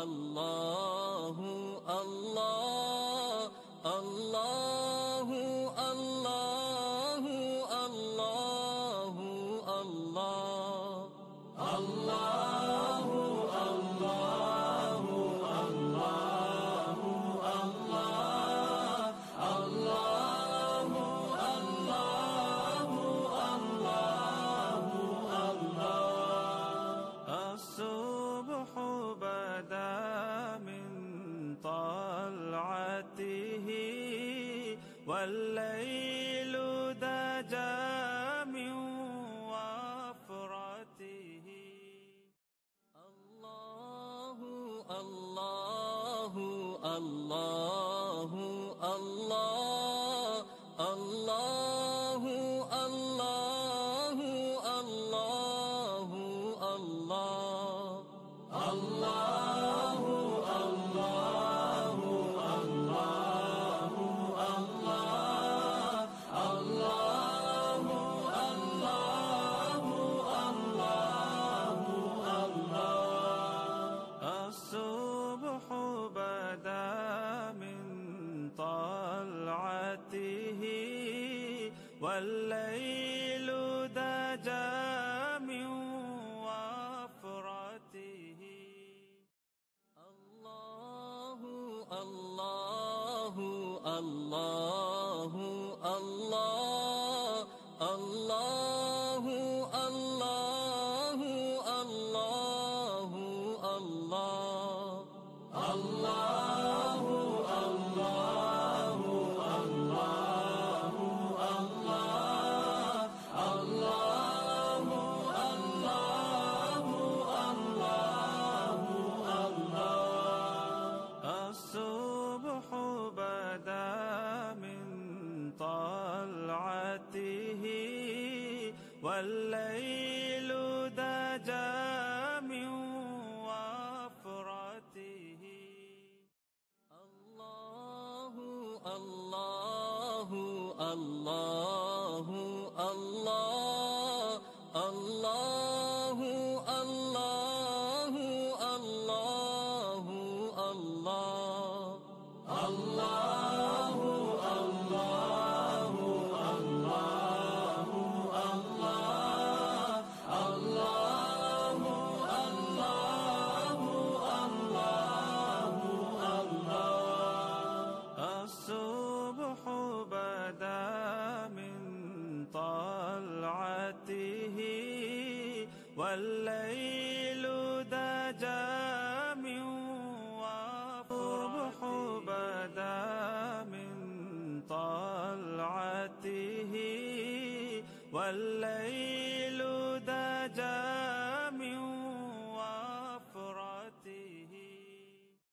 الله الله الله الله الله الله الله الله الله الله الله الصبح بدا من طلعته والليل دجى من وفرته الله الله الله الله الله الله الله الله الله الله الله الله الله الصبح بدا من طلعته والليل دجى من وفرته الله الله الله الله الله الله الله الله الله الله الله الله الصبح بدا من طلعته والليل دجى من وفرته الله الله الله الله الله الله الله الله الله الله الله الله الصبح بدا من طلعته والليل دجى من وفرته بدا من طلعته والليل